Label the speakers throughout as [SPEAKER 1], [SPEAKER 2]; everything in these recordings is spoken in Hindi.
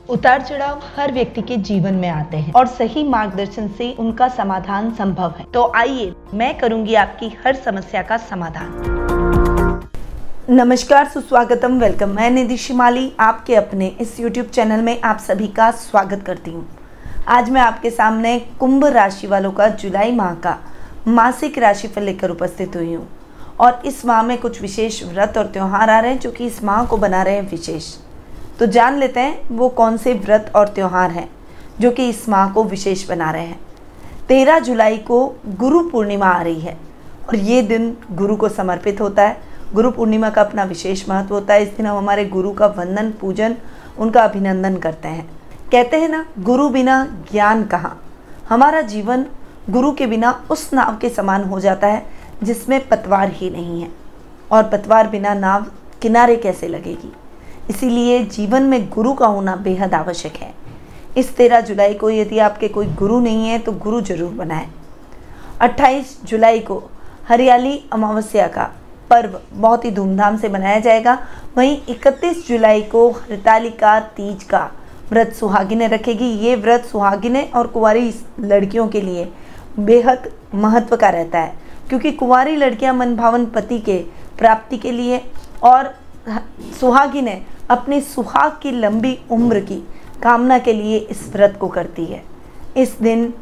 [SPEAKER 1] उतार चढ़ाव हर व्यक्ति के जीवन में आते हैं और सही मार्गदर्शन से उनका समाधान संभव है। तो आइए मैं करूंगी आपकी हर समस्या का समाधान। नमस्कार, सुस्वागतम, वेलकम। मैं निधि शिमाली आपके अपने इस YouTube चैनल में आप सभी का स्वागत करती हूँ। आज मैं आपके सामने कुंभ राशि वालों का जुलाई माह का मासिक राशिफल लेकर उपस्थित हुई हूँ और इस माह में कुछ विशेष व्रत और त्यौहार आ रहे हैं जो कि इस माह को बना रहे हैं विशेष। तो जान लेते हैं वो कौन से व्रत और त्यौहार हैं जो कि इस माह को विशेष बना रहे हैं। 13 जुलाई को गुरु पूर्णिमा आ रही है और ये दिन गुरु को समर्पित होता है। गुरु पूर्णिमा का अपना विशेष महत्व होता है। इस दिन हम हमारे गुरु का वंदन, पूजन, उनका अभिनंदन करते हैं। कहते हैं ना, गुरु बिना ज्ञान कहाँ। हमारा जीवन गुरु के बिना उस नाव के समान हो जाता है जिसमें पतवार ही नहीं है, और पतवार बिना नाव किनारे कैसे लगेगी। इसीलिए जीवन में गुरु का होना बेहद आवश्यक है। इस 13 जुलाई को यदि आपके कोई गुरु नहीं है तो गुरु जरूर बनाएं। 28 जुलाई को हरियाली अमावस्या का पर्व बहुत ही धूमधाम से मनाया जाएगा। वहीं 31 जुलाई को हरतालिका तीज का व्रत सुहागिनें रखेगी। ये व्रत सुहागिनें और कुंवारी लड़कियों के लिए बेहद महत्व का रहता है, क्योंकि कुंवारी लड़कियां मनभावन पति के प्राप्ति के लिए और सुहागिनें अपनी सुहाग की लंबी उम्र की कामना के लिए इस व्रत को करती है। इस दिन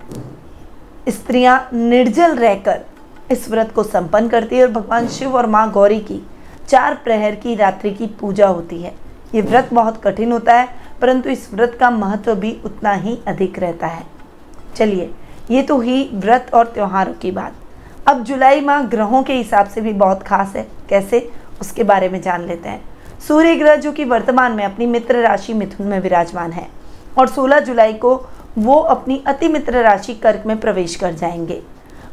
[SPEAKER 1] स्त्रियां निर्जल रहकर इस व्रत को संपन्न करती है और भगवान शिव और माँ गौरी की 4 प्रहर की रात्रि की पूजा होती है। ये व्रत बहुत कठिन होता है, परंतु इस व्रत का महत्व भी उतना ही अधिक रहता है। चलिए, ये तो ही व्रत और त्योहारों की बात। अब जुलाई माह ग्रहों के हिसाब से भी बहुत खास है। कैसे, उसके बारे में जान लेते हैं। सूर्य ग्रह जो कि वर्तमान में अपनी मित्र राशि मिथुन में विराजमान है और 16 जुलाई को वो अपनी अति मित्र राशि कर्क में प्रवेश कर जाएंगे।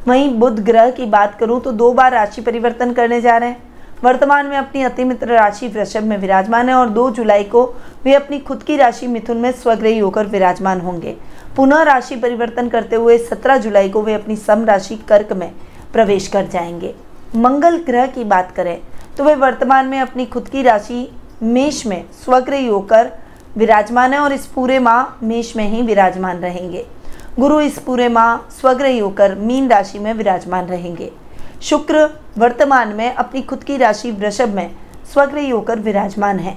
[SPEAKER 1] वहीं बुध ग्रह की बात करूं तो 2 बार राशि परिवर्तन करने जा रहे हैं। वर्तमान में अपनी अति मित्र राशि वृषभ में विराजमान है और 2 जुलाई को वे अपनी खुद की राशि मिथुन में स्वग्रही होकर विराजमान होंगे। पुनः राशि परिवर्तन करते हुए 17 जुलाई को वे अपनी सम राशि कर्क में प्रवेश कर जाएंगे। मंगल ग्रह की बात करें तो वे वर्तमान में अपनी खुद की राशि मेष में स्वग्रही होकर विराजमान है और इस पूरे माह मेष में ही विराजमान रहेंगे। गुरु इस पूरे माह स्वग्रही होकर मीन राशि में विराजमान रहेंगे। शुक्र वर्तमान में अपनी खुद की राशि वृषभ में स्वग्रही होकर विराजमान है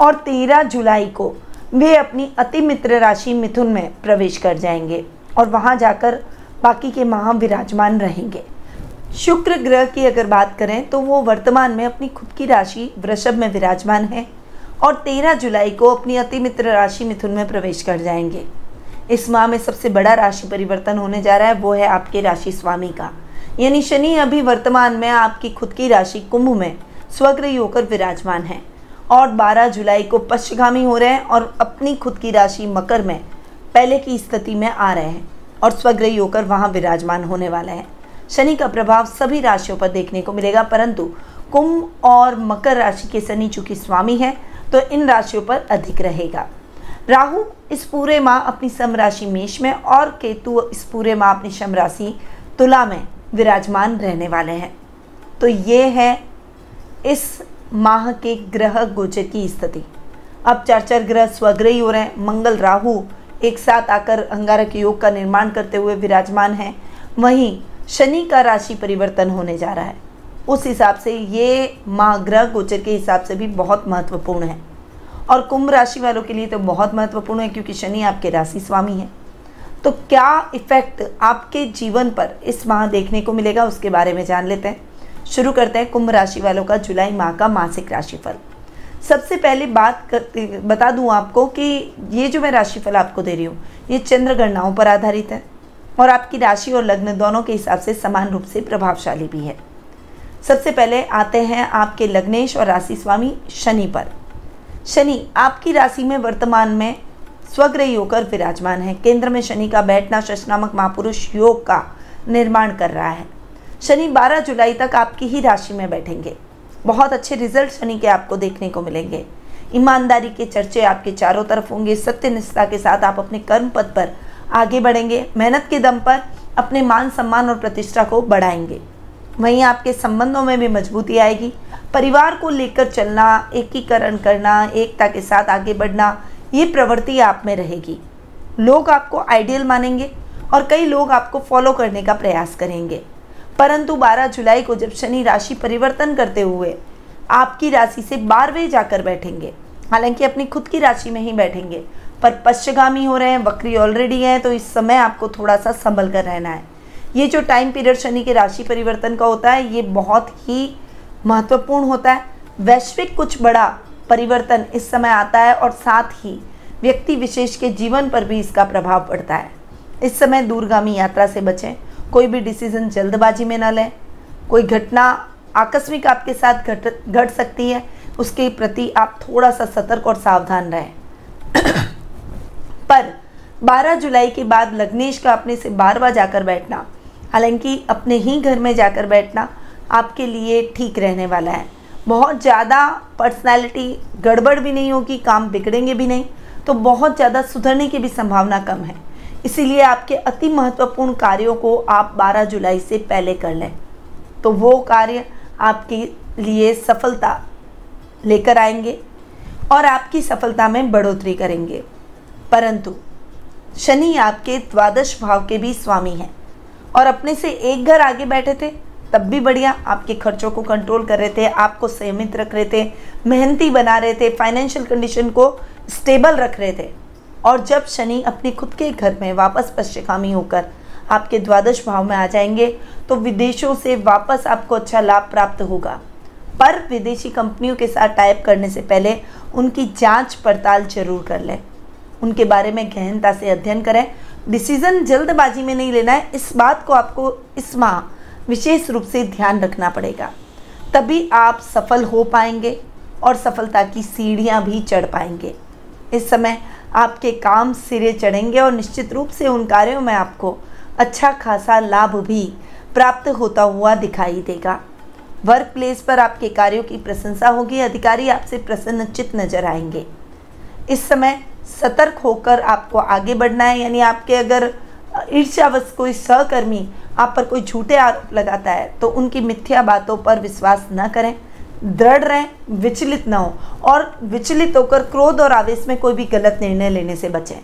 [SPEAKER 1] और 13 जुलाई को वे अपनी अति मित्र राशि मिथुन में प्रवेश कर जाएंगे और वहां जाकर बाकी के माह विराजमान रहेंगे। शुक्र ग्रह की अगर बात करें तो वो वर्तमान में अपनी खुद की राशि वृषभ में विराजमान है और 13 जुलाई को अपनी अति मित्र राशि मिथुन में प्रवेश कर जाएंगे। इस माह में सबसे बड़ा राशि परिवर्तन होने जा रहा है, वो है आपके राशि स्वामी का, यानी शनि अभी वर्तमान में आपकी खुद की राशि कुंभ में स्वग्रही होकर विराजमान है और 12 जुलाई को पश्चिमगामी हो रहे हैं और अपनी खुद की राशि मकर में पहले की स्थिति में आ रहे हैं और स्वग्रही होकर वहां विराजमान होने वाले हैं। शनि का प्रभाव सभी राशियों पर देखने को मिलेगा, परंतु कुंभ और मकर राशि के शनि चूंकि स्वामी है तो इन राशियों पर अधिक रहेगा। राहु इस पूरे माह अपनी सम राशि मेष में और केतु इस पूरे माह अपनी सम राशि तुला में विराजमान रहने वाले हैं। तो ये है इस माह के ग्रह गोचर की स्थिति। अब 4 ग्रह स्वग्रही हो रहे हैं। मंगल राहु एक साथ आकर अंगारक योग का निर्माण करते हुए विराजमान है। वहीं शनि का राशि परिवर्तन होने जा रहा है। उस हिसाब से ये माह ग्रह गोचर के हिसाब से भी बहुत महत्वपूर्ण है और कुंभ राशि वालों के लिए तो बहुत महत्वपूर्ण है, क्योंकि शनि आपके राशि स्वामी है। तो क्या इफेक्ट आपके जीवन पर इस माह देखने को मिलेगा, उसके बारे में जान लेते हैं। शुरू करते हैं कुंभ राशि वालों का जुलाई माह का मासिक राशिफल। सबसे पहले बता दूं आपको कि ये जो मैं राशिफल आपको दे रही हूँ ये चंद्र गणनाओं पर आधारित है और आपकी राशि और लग्न दोनों के हिसाब से समान रूप से प्रभावशाली भी है। सबसे पहले आते हैं आपके लग्नेश और राशि स्वामी शनि पर। शनि आपकी राशि में वर्तमान में स्वग्रही होकर विराजमान है। केंद्र में शनि का बैठना शश नामक महापुरुष योग का निर्माण कर रहा है। शनि 12 जुलाई तक आपकी ही राशि में बैठेंगे। बहुत अच्छे रिजल्ट शनि के आपको देखने को मिलेंगे। ईमानदारी के चर्चे आपके चारों तरफ होंगे। सत्यनिष्ठा के साथ आप अपने कर्म पथ पर आगे बढ़ेंगे। मेहनत के दम पर अपने मान सम्मान और प्रतिष्ठा को बढ़ाएंगे। वहीं आपके संबंधों में भी मजबूती आएगी। परिवार को लेकर चलना, एकीकरण करना, एकता के साथ आगे बढ़ना, ये प्रवृत्ति आप में रहेगी। लोग आपको आइडियल मानेंगे और कई लोग आपको फॉलो करने का प्रयास करेंगे। परंतु 12 जुलाई को जब शनि राशि परिवर्तन करते हुए आपकी राशि से 12वें जाकर बैठेंगे, हालांकि अपनी खुद की राशि में ही बैठेंगे, पर पश्चगामी हो रहे हैं, वक्री ऑलरेडी है, तो इस समय आपको थोड़ा सा संभल कर रहना है। ये जो टाइम पीरियड शनि के राशि परिवर्तन का होता है, ये बहुत ही महत्वपूर्ण होता है। वैश्विक कुछ बड़ा परिवर्तन इस समय आता है और साथ ही व्यक्ति विशेष के जीवन पर भी इसका प्रभाव पड़ता है। इस समय दूरगामी यात्रा से बचें, कोई भी डिसीजन जल्दबाजी में न लें। कोई घटना आकस्मिक आपके साथ घट सकती है, उसके प्रति आप थोड़ा सा सतर्क और सावधान रहें। पर 12 जुलाई के बाद लग्नेश का अपने से 12वां जाकर बैठना, हालांकि अपने ही घर में जाकर बैठना आपके लिए ठीक रहने वाला है। बहुत ज़्यादा पर्सनैलिटी गड़बड़ भी नहीं होगी, काम बिगड़ेंगे भी नहीं, तो बहुत ज़्यादा सुधरने की भी संभावना कम है। इसीलिए आपके अति महत्वपूर्ण कार्यों को आप 12 जुलाई से पहले कर लें, तो वो कार्य आपके लिए सफलता लेकर आएंगे और आपकी सफलता में बढ़ोतरी करेंगे। परंतु शनि आपके द्वादश भाव के भी स्वामी हैं और अपने से एक घर आगे बैठे थे, तब भी बढ़िया। आपके खर्चों को कंट्रोल कर रहे थे, आपको संयमित रख रहे थे, मेहनती बना रहे थे, फाइनेंशियल कंडीशन को स्टेबल रख रहे थे। और जब शनि अपने खुद के घर में वापस पश्चिमी होकर आपके द्वादश भाव में आ जाएंगे, तो विदेशों से वापस आपको अच्छा लाभ प्राप्त होगा। पर विदेशी कंपनियों के साथ टाइप करने से पहले उनकी जांच पड़ताल जरूर कर लें, उनके बारे में गहनता से अध्ययन करें। डिसीजन जल्दबाजी में नहीं लेना है, इस बात को आपको इस माह विशेष रूप से ध्यान रखना पड़ेगा, तभी आप सफल हो पाएंगे और सफलता की सीढ़ियां भी चढ़ पाएंगे। इस समय आपके काम सिरे चढ़ेंगे और निश्चित रूप से उन कार्यों में आपको अच्छा खासा लाभ भी प्राप्त होता हुआ दिखाई देगा। वर्क प्लेस पर आपके कार्यों की प्रशंसा होगी, अधिकारी आपसे प्रसन्नचित्त नजर आएंगे। इस समय सतर्क होकर आपको आगे बढ़ना है, यानी आपके अगर ईर्ष्यावश कोई सहकर्मी आप पर कोई झूठे आरोप लगाता है तो उनकी मिथ्या बातों पर विश्वास न करें, दृढ़ रहें, विचलित न हो और विचलित होकर क्रोध और आवेश में कोई भी गलत निर्णय लेने से बचें।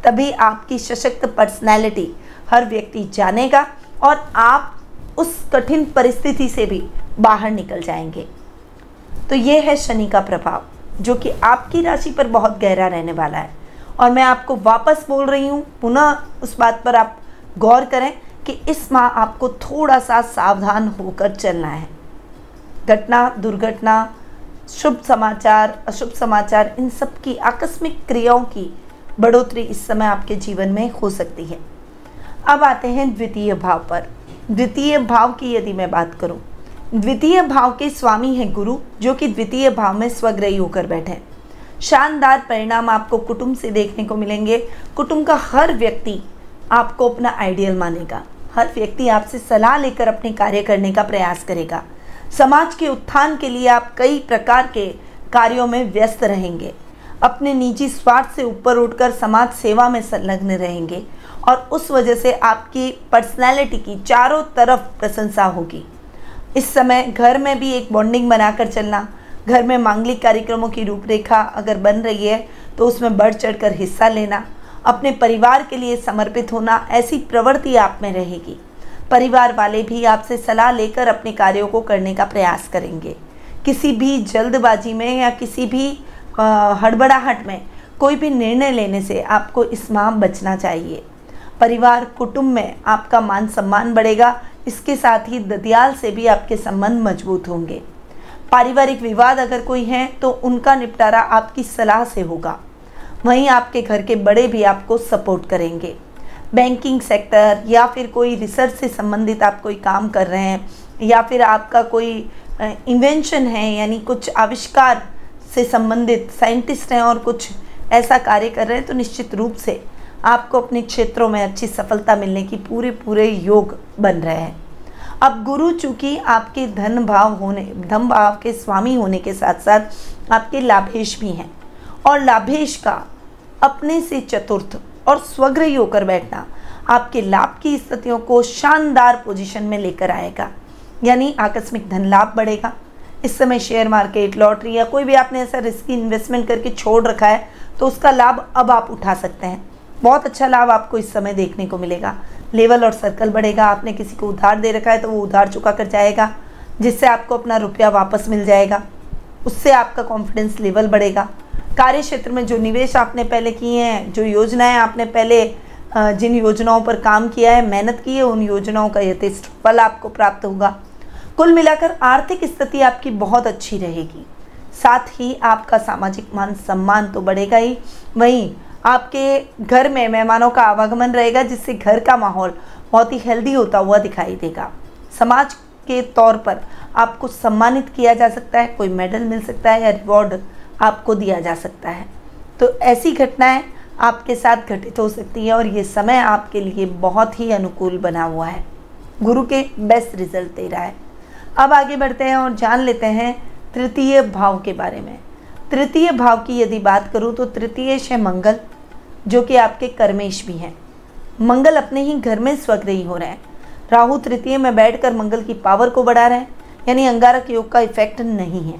[SPEAKER 1] तभी आपकी सशक्त पर्सनैलिटी हर व्यक्ति जानेगा और आप उस कठिन परिस्थिति से भी बाहर निकल जाएंगे। तो ये है शनि का प्रभाव, जो कि आपकी राशि पर बहुत गहरा रहने वाला है। और मैं आपको वापस बोल रही हूँ, पुनः उस बात पर आप गौर करें कि इस माह आपको थोड़ा सा सावधान होकर चलना है। घटना, दुर्घटना, शुभ समाचार, अशुभ समाचार, इन सब की आकस्मिक क्रियाओं की बढ़ोतरी इस समय आपके जीवन में हो सकती है। अब आते हैं द्वितीय भाव पर। द्वितीय भाव की यदि मैं बात करूं, द्वितीय भाव के स्वामी है गुरु, जो कि द्वितीय भाव में स्वग्रही होकर बैठे। शानदार परिणाम आपको कुटुंब से देखने को मिलेंगे। कुटुंब का हर व्यक्ति आपको अपना आइडियल मानेगा, हर व्यक्ति आपसे सलाह लेकर अपने कार्य करने का प्रयास करेगा। समाज के उत्थान के लिए आप कई प्रकार के कार्यों में व्यस्त रहेंगे, अपने निजी स्वार्थ से ऊपर उठकर समाज सेवा में संलग्न रहेंगे और उस वजह से आपकी पर्सनैलिटी की चारों तरफ प्रशंसा होगी। इस समय घर में भी एक बॉन्डिंग बनाकर चलना, घर में मांगलिक कार्यक्रमों की रूपरेखा अगर बन रही है तो उसमें बढ़ चढ़कर हिस्सा लेना, अपने परिवार के लिए समर्पित होना, ऐसी प्रवृत्ति आप में रहेगी। परिवार वाले भी आपसे सलाह लेकर अपने कार्यों को करने का प्रयास करेंगे। किसी भी जल्दबाजी में या किसी भी हड़बड़ाहट में कोई भी निर्णय लेने से आपको इस माह बचना चाहिए। परिवार कुटुंब में आपका मान सम्मान बढ़ेगा, इसके साथ ही ददियाल से भी आपके संबंध मजबूत होंगे। पारिवारिक विवाद अगर कोई है तो उनका निपटारा आपकी सलाह से होगा। वहीं आपके घर के बड़े भी आपको सपोर्ट करेंगे। बैंकिंग सेक्टर या फिर कोई रिसर्च से संबंधित आप कोई काम कर रहे हैं या फिर आपका कोई इन्वेंशन है, यानी कुछ आविष्कार से संबंधित साइंटिस्ट हैं और कुछ ऐसा कार्य कर रहे हैं, तो निश्चित रूप से आपको अपने क्षेत्रों में अच्छी सफलता मिलने की पूरे योग बन रहे हैं। अब गुरु चूँकि आपके धन भाव के स्वामी होने के साथ साथ आपके लाभेश भी हैं, और लाभेश का अपने से चतुर्थ और स्वग्रही होकर बैठना आपके लाभ की स्थितियों को शानदार पोजीशन में लेकर आएगा, यानी आकस्मिक धन लाभ बढ़ेगा। इस समय शेयर मार्केट, लॉटरी या कोई भी आपने ऐसा रिस्की इन्वेस्टमेंट करके छोड़ रखा है तो उसका लाभ अब आप उठा सकते हैं। बहुत अच्छा लाभ आपको इस समय देखने को मिलेगा। लेवल और सर्कल बढ़ेगा। आपने किसी को उधार दे रखा है तो वो उधार चुका कर जाएगा, जिससे आपको अपना रुपया वापस मिल जाएगा। उससे आपका कॉन्फिडेंस लेवल बढ़ेगा। कार्य क्षेत्र में जो निवेश आपने पहले किए हैं, जो योजनाएं आपने पहले जिन योजनाओं पर काम किया है, मेहनत की है, उन योजनाओं का यथेष्ट फल आपको प्राप्त होगा। कुल मिलाकर आर्थिक स्थिति आपकी बहुत अच्छी रहेगी। साथ ही आपका सामाजिक मान सम्मान तो बढ़ेगा ही, वहीं आपके घर में मेहमानों का आवागमन रहेगा, जिससे घर का माहौल बहुत ही हेल्दी होता हुआ दिखाई देगा। समाज के तौर पर आपको सम्मानित किया जा सकता है, कोई मेडल मिल सकता है या रिवॉर्ड आपको दिया जा सकता है। तो ऐसी घटनाएं आपके साथ घटित हो सकती है और ये समय आपके लिए बहुत ही अनुकूल बना हुआ है। गुरु के बेस्ट रिजल्ट दे रहा है। अब आगे बढ़ते हैं और जान लेते हैं तृतीय भाव के बारे में। तृतीय भाव की यदि बात करूं तो तृतीयेश है मंगल, जो कि आपके कर्मेश भी हैं। मंगल अपने ही घर में स्वग्रही हो रहे हैं। राहु तृतीय में बैठकर मंगल की पावर को बढ़ा रहे हैं, यानी अंगारक योग का इफेक्ट नहीं है।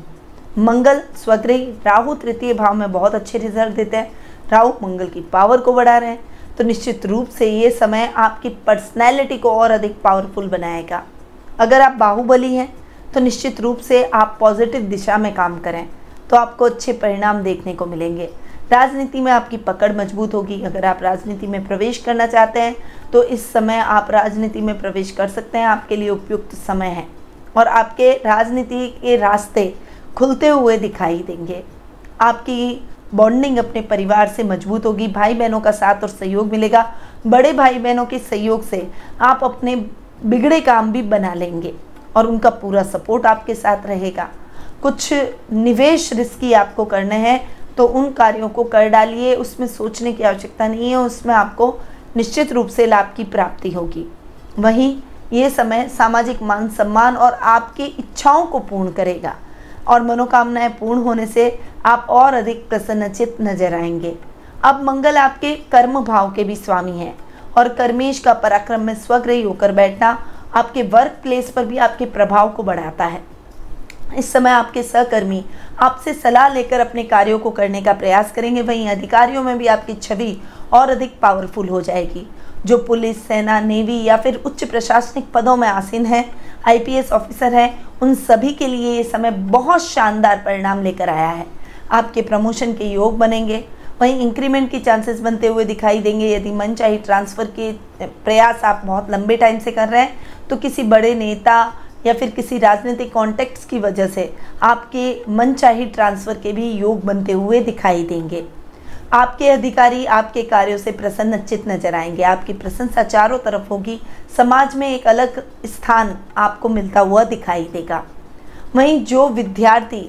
[SPEAKER 1] मंगल स्वग्रही, राहु तृतीय भाव में बहुत अच्छे रिजल्ट देते हैं। राहु मंगल की पावर को बढ़ा रहे हैं, तो निश्चित रूप से ये समय आपकी पर्सनैलिटी को और अधिक पावरफुल बनाएगा। अगर आप बाहुबली हैं तो निश्चित रूप से आप पॉजिटिव दिशा में काम करें तो आपको अच्छे परिणाम देखने को मिलेंगे। राजनीति में आपकी पकड़ मजबूत होगी। अगर आप राजनीति में प्रवेश करना चाहते हैं तो इस समय आप राजनीति में प्रवेश कर सकते हैं। आपके लिए उपयुक्त समय है और आपके राजनीति के रास्ते खुलते हुए दिखाई देंगे। आपकी बॉन्डिंग अपने परिवार से मजबूत होगी। भाई बहनों का साथ और सहयोग मिलेगा। बड़े भाई बहनों के सहयोग से आप अपने बिगड़े काम भी बना लेंगे और उनका पूरा सपोर्ट आपके साथ रहेगा। कुछ निवेश रिस्की आपको करने हैं तो उन कार्यों को कर डालिए, उसमें सोचने की आवश्यकता नहीं है, उसमें आपको निश्चित रूप से लाभ की प्राप्ति होगी। वहीं ये समय सामाजिक मान सम्मान और आपकी इच्छाओं को पूर्ण करेगा और मनोकामनाएं पूर्ण होने से आप और अधिक प्रसन्नचित्त नजर आएंगे। अब मंगल आपके कर्म भाव के भी स्वामी हैं और कर्मेश का पराक्रम में स्वग्रही होकर बैठना आपके वर्क प्लेस पर भी आपके प्रभाव को बढ़ाता है। इस समय आपके सहकर्मी आपसे सलाह लेकर अपने कार्यों को करने का प्रयास करेंगे। वहीं अधिकारियों में भी आपकी छवि और अधिक पावरफुल हो जाएगी। जो पुलिस, सेना, नेवी या फिर उच्च प्रशासनिक पदों में आसीन हैं, आईपीएस ऑफिसर हैं, उन सभी के लिए ये समय बहुत शानदार परिणाम लेकर आया है। आपके प्रमोशन के योग बनेंगे। वहीं इंक्रीमेंट की चांसेस बनते हुए दिखाई देंगे। यदि मनचाही ट्रांसफ़र के प्रयास आप बहुत लंबे टाइम से कर रहे हैं तो किसी बड़े नेता या फिर किसी राजनीतिक कॉन्टेक्ट्स की वजह से आपके मनचाही ट्रांसफ़र के भी योग बनते हुए दिखाई देंगे। आपके अधिकारी आपके कार्यों से प्रसन्नचित्त नजर आएंगे। आपकी प्रशंसा चारों तरफ होगी। समाज में एक अलग स्थान आपको मिलता हुआ दिखाई देगा। वहीं जो विद्यार्थी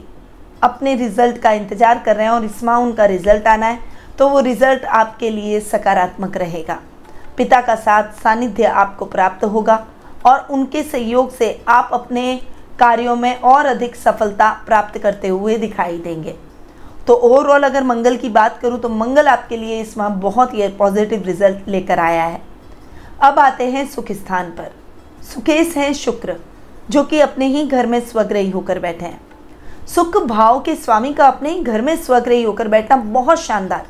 [SPEAKER 1] अपने रिजल्ट का इंतजार कर रहे हैं और इस माह उनका रिजल्ट आना है तो वो रिजल्ट आपके लिए सकारात्मक रहेगा। पिता का साथ सानिध्य आपको प्राप्त होगा और उनके सहयोग से आप अपने कार्यों में और अधिक सफलता प्राप्त करते हुए दिखाई देंगे। तो ओवरऑल अगर मंगल की बात करूं तो मंगल आपके लिए इस माह बहुत ही पॉजिटिव रिजल्ट लेकर आया है। अब आते हैं सुख स्थान पर। सुकेश हैं शुक्र, जो कि अपने ही घर में स्वग्रही होकर बैठे हैं। सुख भाव के स्वामी का अपने ही घर में स्वग्रही होकर बैठना बहुत शानदार।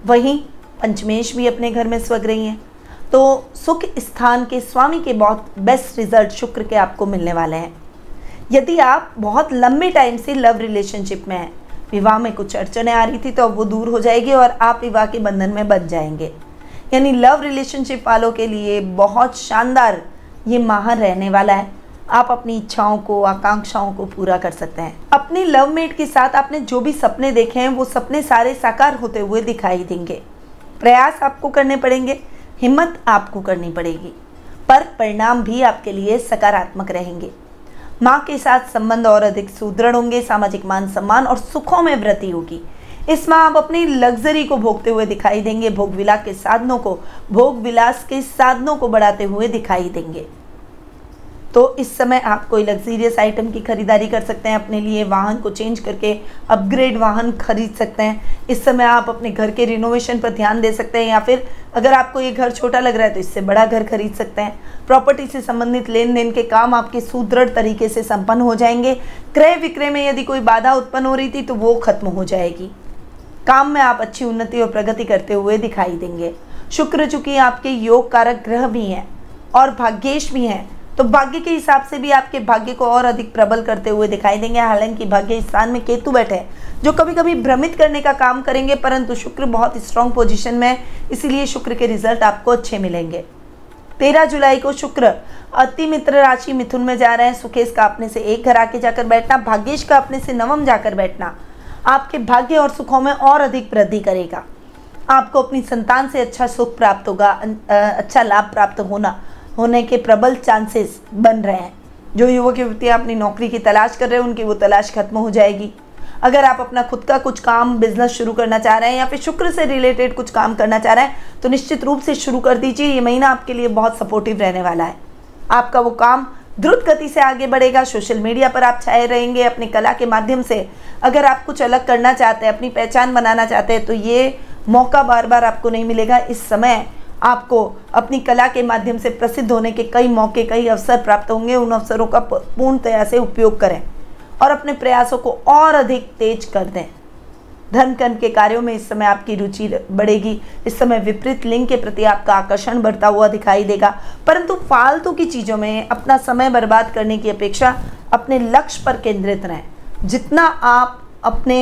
[SPEAKER 1] वहीं पंचमेश भी अपने घर में स्वग्रही हैं, तो सुख स्थान के स्वामी के बहुत बेस्ट रिजल्ट शुक्र के आपको मिलने वाले हैं। यदि आप बहुत लंबे टाइम से लव रिलेशनशिप में हैं, विवाह में कुछ अड़चनें आ रही थी तो अब वो दूर हो जाएगी और आप विवाह के बंधन में बंध जाएंगे। यानी लव रिलेशनशिप वालों के लिए बहुत शानदार ये माह रहने वाला है। आप अपनी इच्छाओं को, आकांक्षाओं को पूरा कर सकते हैं। अपनी लव मेट के साथ आपने जो भी सपने देखे हैं वो सपने सारे साकार होते हुए दिखाई देंगे। प्रयास आपको करने पड़ेंगे, हिम्मत आपको करनी पड़ेगी, पर परिणाम भी आपके लिए सकारात्मक रहेंगे। माँ के साथ संबंध और अधिक सुदृढ़ होंगे। सामाजिक मान सम्मान और सुखों में वृद्धि होगी। इस माह आप अपनी लग्जरी को भोगते हुए दिखाई देंगे। भोग विलास के साधनों को बढ़ाते हुए दिखाई देंगे। तो इस समय आप कोई लग्जरियस आइटम की खरीदारी कर सकते हैं। अपने लिए वाहन को चेंज करके अपग्रेड वाहन खरीद सकते हैं। इस समय आप अपने घर के रिनोवेशन पर ध्यान दे सकते हैं, या फिर अगर आपको ये घर छोटा लग रहा है तो इससे बड़ा घर खरीद सकते हैं। प्रॉपर्टी से संबंधित लेन देन के काम आपके सुदृढ़ तरीके से संपन्न हो जाएंगे। क्रय विक्रय में यदि कोई बाधा उत्पन्न हो रही थी तो वो खत्म हो जाएगी। काम में आप अच्छी उन्नति और प्रगति करते हुए दिखाई देंगे। शुक्र चूंकि आपके योग कारक ग्रह भी हैं और भाग्येश भी हैं, तो भाग्य के हिसाब से भी आपके भाग्य को और अधिक प्रबल करते हुए दिखाई देंगे। हालांकि भाग्य स्थान में केतु बैठे हैं जो कभी कभी भ्रमित करने का काम करेंगे, परंतु शुक्र बहुत स्ट्रांग पोजीशन में है, इसीलिए शुक्र के रिजल्ट आपको अच्छे मिलेंगे। 13 जुलाई को शुक्र अति मित्र राशि मिथुन में जा रहे हैं। सुकेश का अपने से एक घर आके जाकर बैठना, भाग्येश का अपने से नवम जाकर बैठना आपके भाग्य और सुखों में और अधिक वृद्धि करेगा। आपको अपनी संतान से अच्छा सुख प्राप्त होगा, अच्छा लाभ प्राप्त होने के प्रबल चांसेस बन रहे हैं। जो युवक युवतियाँ अपनी नौकरी की तलाश कर रहे हैं उनकी वो तलाश खत्म हो जाएगी। अगर आप अपना खुद का कुछ काम बिजनेस शुरू करना चाह रहे हैं या फिर शुक्र से रिलेटेड कुछ काम करना चाह रहे हैं तो निश्चित रूप से शुरू कर दीजिए। ये महीना आपके लिए बहुत सपोर्टिव रहने वाला है। आपका वो काम द्रुत गति से आगे बढ़ेगा। सोशल मीडिया पर आप छाए रहेंगे अपनी कला के माध्यम से। अगर आप कुछ अलग करना चाहते हैं, अपनी पहचान बनाना चाहते हैं, तो ये मौका बार बार आपको नहीं मिलेगा। इस समय आपको अपनी कला के माध्यम से प्रसिद्ध होने के कई मौके, कई अवसर प्राप्त होंगे। उन अवसरों का पूर्णतया से उपयोग करें और अपने प्रयासों को और अधिक तेज कर दें। धन कर्म के कार्यों में इस समय आपकी रुचि बढ़ेगी। इस समय विपरीत लिंग के प्रति आपका आकर्षण बढ़ता हुआ दिखाई देगा, परंतु फालतू की चीज़ों में अपना समय बर्बाद करने की अपेक्षा अपने लक्ष्य पर केंद्रित रहें। जितना आप अपने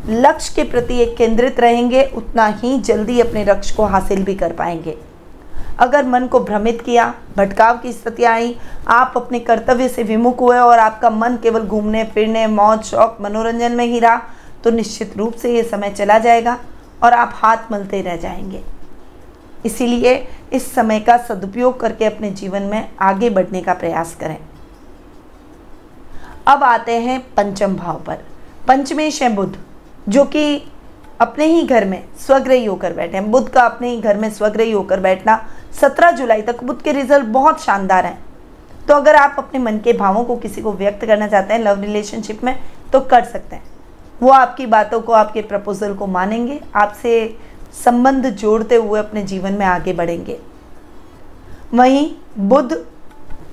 [SPEAKER 1] लक्ष्य के प्रति एक केंद्रित रहेंगे उतना ही जल्दी अपने लक्ष्य को हासिल भी कर पाएंगे। अगर मन को भ्रमित किया, भटकाव की स्थितियाँ आई, आप अपने कर्तव्य से विमुख हुए और आपका मन केवल घूमने फिरने, मौज शौक, मनोरंजन में ही रहा, तो निश्चित रूप से ये समय चला जाएगा और आप हाथ मलते रह जाएंगे। इसीलिए इस समय का सदुपयोग करके अपने जीवन में आगे बढ़ने का प्रयास करें। अब आते हैं पंचम भाव पर। पंचमेश है बुध, जो कि अपने ही घर में स्वग्रही होकर बैठे हैं। बुध का अपने ही घर में स्वग्रही होकर बैठना 17 जुलाई तक बुध के रिजल्ट बहुत शानदार हैं। तो अगर आप अपने मन के भावों को किसी को व्यक्त करना चाहते हैं लव रिलेशनशिप में तो कर सकते हैं। वो आपकी बातों को, आपके प्रपोजल को मानेंगे, आपसे संबंध जोड़ते हुए अपने जीवन में आगे बढ़ेंगे। वहीं बुध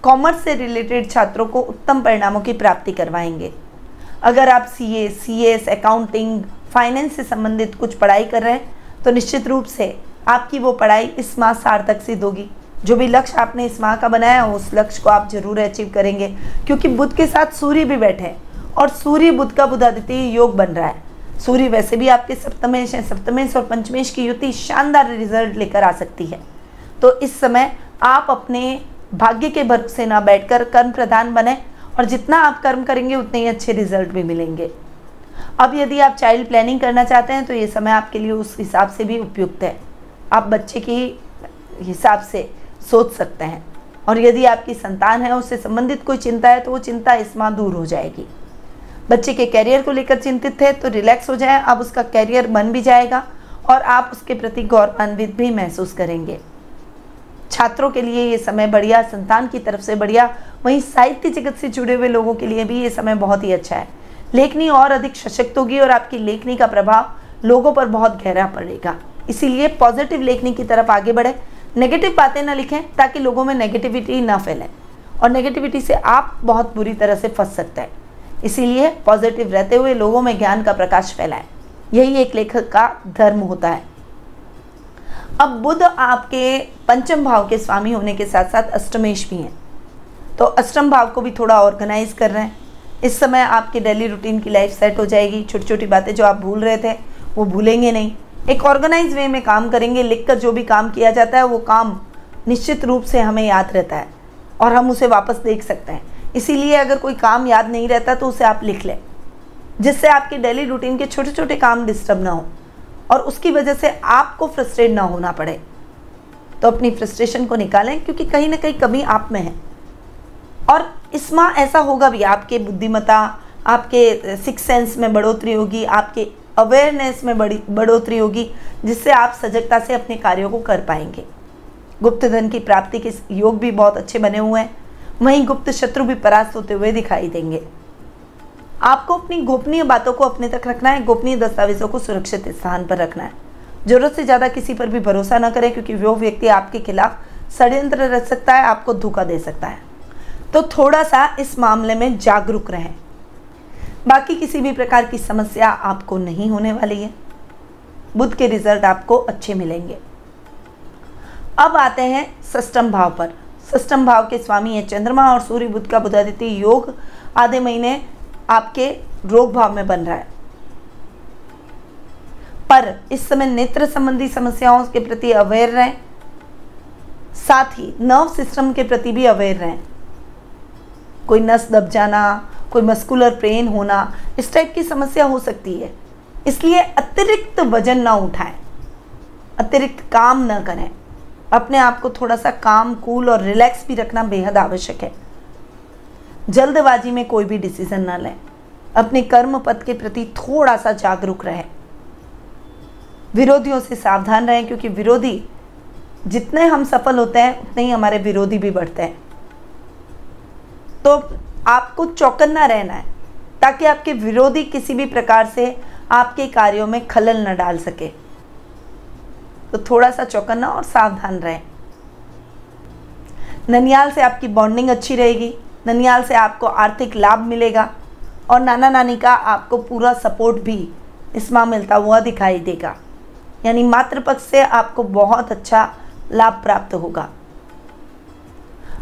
[SPEAKER 1] कॉमर्स से रिलेटेड छात्रों को उत्तम परिणामों की प्राप्ति करवाएंगे। अगर आप सीए, सीएस, अकाउंटिंग, फाइनेंस से संबंधित कुछ पढ़ाई कर रहे हैं तो निश्चित रूप से आपकी वो पढ़ाई इस माह सार्थक सिद्ध होगी। जो भी लक्ष्य आपने इस माह का बनाया उस लक्ष्य को आप जरूर अचीव करेंगे, क्योंकि बुध के साथ सूर्य भी बैठे हैं और सूर्य बुध का बुधादित्य योग बन रहा है। सूर्य वैसे भी आपके सप्तमेश हैं। सप्तमेश और पंचमेश की युति शानदार रिजल्ट लेकर आ सकती है। तो इस समय आप अपने भाग्य के भरोसे ना बैठकर कर्म प्रधान बने और जितना आप कर्म करेंगे उतने ही अच्छे रिजल्ट भी मिलेंगे। अब यदि आप चाइल्ड प्लानिंग करना चाहते हैं तो ये समय आपके लिए उस हिसाब से भी उपयुक्त है। आप बच्चे के हिसाब से सोच सकते हैं और यदि आपकी संतान है उससे संबंधित कोई चिंता है तो वो चिंता इस माह दूर हो जाएगी। बच्चे के कैरियर को लेकर चिंतित थे तो रिलैक्स हो जाए, अब उसका कैरियर बन भी जाएगा और आप उसके प्रति गौरवान्वित भी महसूस करेंगे। छात्रों के लिए ये समय बढ़िया, संतान की तरफ से बढ़िया। वहीं साहित्य जगत से जुड़े हुए लोगों के लिए भी ये समय बहुत ही अच्छा है। लेखनी और अधिक सशक्त होगी और आपकी लेखनी का प्रभाव लोगों पर बहुत गहरा पड़ेगा। इसीलिए पॉजिटिव लेखनी की तरफ आगे बढ़े, नेगेटिव बातें न लिखें ताकि लोगों में नेगेटिविटी ना फैले और नेगेटिविटी से आप बहुत बुरी तरह से फंस सकते हैं। इसीलिए पॉजिटिव रहते हुए लोगों में ज्ञान का प्रकाश फैलाएं, यही एक लेखक का धर्म होता है। अब बुध आपके पंचम भाव के स्वामी होने के साथ साथ अष्टमेश भी हैं, तो अष्टम भाव को भी थोड़ा ऑर्गेनाइज कर रहे हैं। इस समय आपके डेली रूटीन की लाइफ सेट हो जाएगी। छोटी छोटी बातें जो आप भूल रहे थे वो भूलेंगे नहीं, एक ऑर्गेनाइज वे में काम करेंगे। लिखकर जो भी काम किया जाता है वो काम निश्चित रूप से हमें याद रहता है और हम उसे वापस देख सकते हैं। इसीलिए अगर कोई काम याद नहीं रहता तो उसे आप लिख लें, जिससे आपके डेली रूटीन के छोटे छोटे काम डिस्टर्ब ना हो और उसकी वजह से आपको फ्रस्ट्रेट ना होना पड़े। तो अपनी फ्रस्ट्रेशन को निकालें, क्योंकि कहीं ना कहीं कमी आप में है। और इस माह ऐसा होगा भी, आपके बुद्धिमत्ता, आपके सिक्स सेंस में बढ़ोतरी होगी, आपके अवेयरनेस में बढ़ोतरी होगी, जिससे आप सजगता से अपने कार्यों को कर पाएंगे। गुप्त धन की प्राप्ति के योग भी बहुत अच्छे बने हुए हैं। वहीं गुप्त शत्रु भी परास्त होते हुए दिखाई देंगे। आपको अपनी गोपनीय बातों को अपने तक रखना है, गोपनीय दस्तावेजों को सुरक्षित स्थान पर रखना है। जरूरत से ज़्यादा किसी पर भी भरोसा न करें, क्योंकि वो व्यक्ति आपके खिलाफ षड्यंत्र रच सकता है, आपको धोखा दे सकता है। तो थोड़ा सा इस मामले में जागरूक रहें। बाकी किसी भी प्रकार की समस्या आपको नहीं होने वाली है। बुध के रिजल्ट आपको अच्छे मिलेंगे। अब आते हैं षष्ठम भाव पर। षष्ठम भाव के स्वामी है चंद्रमा और सूर्य बुध का बुधादित्य योग आधे महीने आपके रोग भाव में बन रहा है। पर इस समय नेत्र संबंधी समस्याओं के प्रति अवेयर रहें, साथ ही नर्व सिस्टम के प्रति भी अवेयर रहें। कोई नस दब जाना, कोई मस्कुलर पेन होना, इस टाइप की समस्या हो सकती है। इसलिए अतिरिक्त वजन ना उठाएं, अतिरिक्त काम ना करें। अपने आप को थोड़ा सा काम, कूल और रिलैक्स भी रखना बेहद आवश्यक है। जल्दबाजी में कोई भी डिसीजन ना लें। अपने कर्म पथ के प्रति थोड़ा सा जागरूक रहें। विरोधियों से सावधान रहें, क्योंकि विरोधी जितने हम सफल होते हैं उतने ही हमारे विरोधी भी बढ़ते हैं। तो आपको चौकन्ना रहना है ताकि आपके विरोधी किसी भी प्रकार से आपके कार्यों में खलल न डाल सके। तो थोड़ा सा चौकन्ना और सावधान रहें। ननियाल से आपकी बॉन्डिंग अच्छी रहेगी। ननियाल से आपको आर्थिक लाभ मिलेगा और नाना नानी का आपको पूरा सपोर्ट भी इस माह मिलता हुआ दिखाई देगा। यानी मातृपक्ष से आपको बहुत अच्छा लाभ प्राप्त होगा।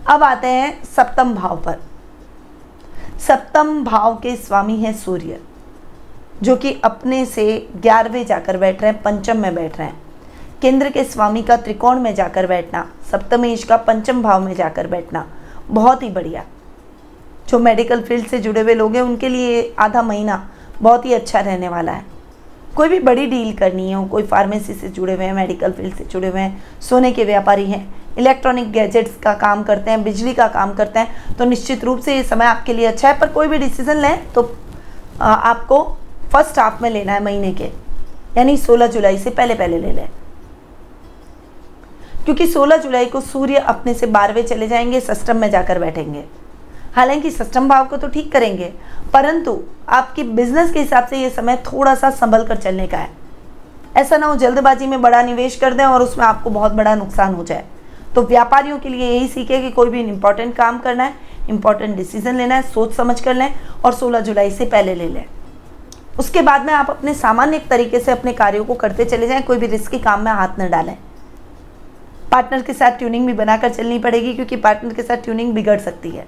[SPEAKER 1] अब आते हैं सप्तम भाव पर। सप्तम भाव के स्वामी हैं सूर्य, जो कि अपने से 11वें जाकर बैठ रहे हैं, पंचम में बैठ रहे हैं। केंद्र के स्वामी का त्रिकोण में जाकर बैठना, सप्तमेश का पंचम भाव में जाकर बैठना बहुत ही बढ़िया। जो मेडिकल फील्ड से जुड़े हुए लोग हैं उनके लिए आधा महीना बहुत ही अच्छा रहने वाला है। कोई भी बड़ी डील करनी हो, कोई फार्मेसी से जुड़े हुए हैं, मेडिकल फील्ड से जुड़े हुए हैं, सोने के व्यापारी हैं, इलेक्ट्रॉनिक गैजेट्स का काम करते हैं, बिजली का काम करते हैं, तो निश्चित रूप से ये समय आपके लिए अच्छा है। पर कोई भी डिसीजन लें तो आपको फर्स्ट हाफ में लेना है महीने के, यानी 16 जुलाई से पहले पहले ले लें, क्योंकि 16 जुलाई को सूर्य अपने से 12वें चले जाएंगे, षष्ठम में जाकर बैठेंगे। हालांकि षष्ठम भाव को तो ठीक करेंगे, परंतु आपकी बिजनेस के हिसाब से ये समय थोड़ा सा संभल कर चलने का है। ऐसा ना हो जल्दबाजी में बड़ा निवेश कर दें और उसमें आपको बहुत बड़ा नुकसान हो जाए। तो व्यापारियों के लिए यही सीखे कि कोई भी इंपॉर्टेंट काम करना है, इंपॉर्टेंट डिसीजन लेना है, सोच समझ कर लें और 16 जुलाई से पहले ले लें। उसके बाद में आप अपने सामान्य तरीके से अपने कार्यों को करते चले जाएं, कोई भी रिस्की काम में हाथ न डालें। पार्टनर के साथ ट्यूनिंग भी बनाकर चलनी पड़ेगी, क्योंकि पार्टनर के साथ ट्यूनिंग बिगड़ सकती है,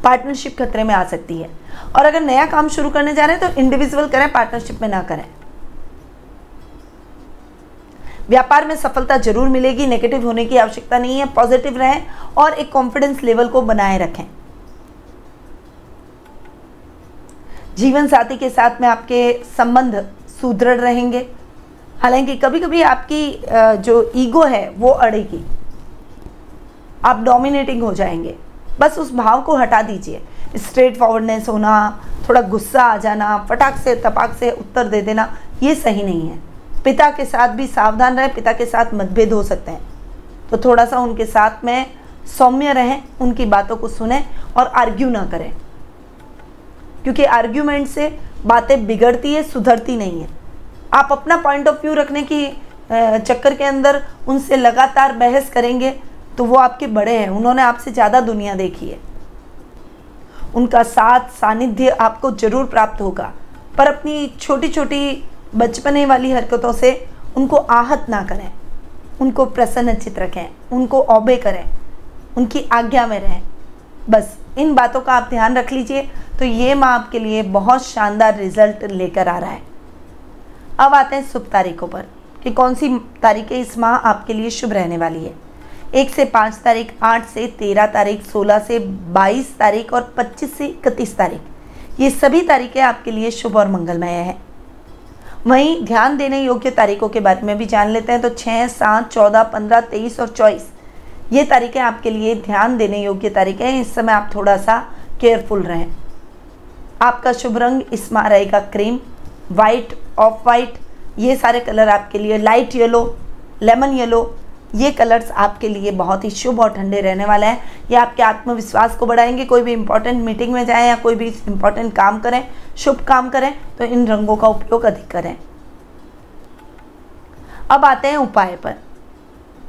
[SPEAKER 1] पार्टनरशिप खतरे में आ सकती है। और अगर नया काम शुरू करने जा रहे हैं तो इंडिविजुअल करें, पार्टनरशिप में ना करें। व्यापार में सफलता जरूर मिलेगी, नेगेटिव होने की आवश्यकता नहीं है। पॉजिटिव रहें और एक कॉन्फिडेंस लेवल को बनाए रखें। जीवन साथी के साथ में आपके संबंध सुदृढ़ रहेंगे। हालांकि कभी कभी आपकी जो ईगो है वो अड़ेगी, आप डोमिनेटिंग हो जाएंगे। बस उस भाव को हटा दीजिए। स्ट्रेट फॉरवर्डनेस होना, थोड़ा गुस्सा आ जाना, फटाक से तपाक से उत्तर दे देना, ये सही नहीं है। पिता के साथ भी सावधान रहें। पिता के साथ मतभेद हो सकते हैं, तो थोड़ा सा उनके साथ में सौम्य रहें, उनकी बातों को सुनें और आर्ग्यू ना करें, क्योंकि आर्ग्यूमेंट से बातें बिगड़ती है, सुधरती नहीं है। आप अपना पॉइंट ऑफ व्यू रखने की चक्कर के अंदर उनसे लगातार बहस करेंगे तो वो आपके बड़े हैं, उन्होंने आपसे ज़्यादा दुनिया देखी है। उनका साथ सानिध्य आपको जरूर प्राप्त होगा, पर अपनी छोटी छोटी बचपने वाली हरकतों से उनको आहत ना करें। उनको प्रसन्नचित रखें, उनको ओबे करें, उनकी आज्ञा में रहें। बस इन बातों का आप ध्यान रख लीजिए, तो ये माह आपके लिए बहुत शानदार रिजल्ट लेकर आ रहा है। अब आते हैं शुभ तारीखों पर कि कौन सी तारीखें इस माह आपके लिए शुभ रहने वाली है। 1 से 5 तारीख, 8 से 13 तारीख, 16 से 22 तारीख और 25 से 31 तारीख, ये सभी तारीखें आपके लिए शुभ और मंगलमय है। वहीं ध्यान देने योग्य तारीखों के बारे में भी जान लेते हैं। तो 6, 7, 14, 15, 23 और 24 ये तारीखें आपके लिए ध्यान देने योग्य तारीखें हैं। इस समय आप थोड़ा सा केयरफुल रहें। आपका शुभ रंग इस माह रहेगा क्रीम, वाइट, ऑफ वाइट, ये सारे कलर आपके लिए, लाइट येलो, लेमन येलो, ये कलर्स आपके लिए बहुत ही शुभ और ठंडे रहने वाले हैं। ये आपके आत्मविश्वास को बढ़ाएंगे। कोई भी इंपॉर्टेंट मीटिंग में जाएं या कोई भी इंपॉर्टेंट काम करें, शुभ काम करें, तो इन रंगों का उपयोग अधिक करें। अब आते हैं उपाय पर।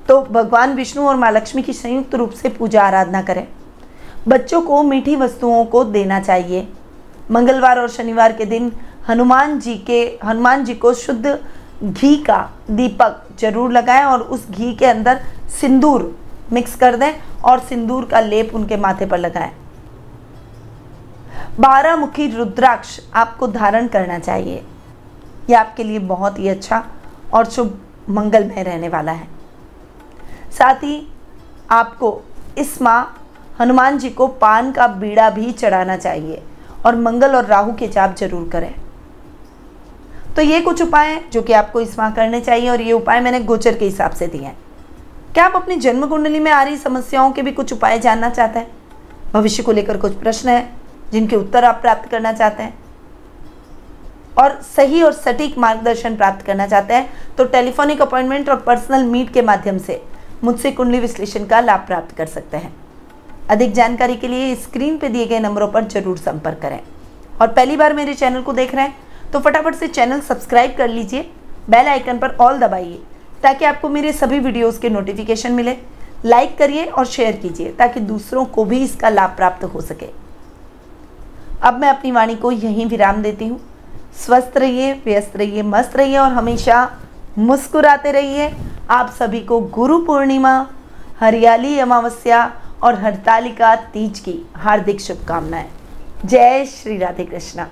[SPEAKER 1] तो भगवान विष्णु और माँ लक्ष्मी की संयुक्त रूप से पूजा आराधना करें। बच्चों को मीठी वस्तुओं को देना चाहिए। मंगलवार और शनिवार के दिन हनुमान जी को शुद्ध घी का दीपक जरूर लगाएं और उस घी के अंदर सिंदूर मिक्स कर दें और सिंदूर का लेप उनके माथे पर लगाएं। 12 मुखी रुद्राक्ष आपको धारण करना चाहिए। यह आपके लिए बहुत ही अच्छा और शुभ मंगलमय रहने वाला है। साथ ही आपको इस माह हनुमान जी को पान का बीड़ा भी चढ़ाना चाहिए और मंगल और राहु के जाप जरूर करें। तो ये कुछ उपाय हैं जो कि आपको इस माह करने चाहिए और ये उपाय मैंने गोचर के हिसाब से दिए हैं। क्या आप अपनी जन्म कुंडली में आ रही समस्याओं के भी कुछ उपाय जानना चाहते हैं? भविष्य को लेकर कुछ प्रश्न हैं जिनके उत्तर आप प्राप्त करना चाहते हैं और सही और सटीक मार्गदर्शन प्राप्त करना चाहते हैं तो टेलीफोनिक अपॉइंटमेंट और पर्सनल मीट के माध्यम से मुझसे कुंडली विश्लेषण का लाभ प्राप्त कर सकते हैं। अधिक जानकारी के लिए स्क्रीन पर दिए गए नंबरों पर जरूर संपर्क करें। और पहली बार मेरे चैनल को देख रहे हैं तो फटाफट से चैनल सब्सक्राइब कर लीजिए, बेल आइकन पर ऑल दबाइए ताकि आपको मेरे सभी वीडियोस के नोटिफिकेशन मिले। लाइक करिए और शेयर कीजिए ताकि दूसरों को भी इसका लाभ प्राप्त हो सके। अब मैं अपनी वाणी को यहीं विराम देती हूँ। स्वस्थ रहिए, व्यस्त रहिए, मस्त रहिए और हमेशा मुस्कुराते रहिए। आप सभी को गुरु पूर्णिमा, हरियाली अमावस्या और हरतालिका तीज की हार्दिक शुभकामनाएं। जय श्री राधे कृष्णा।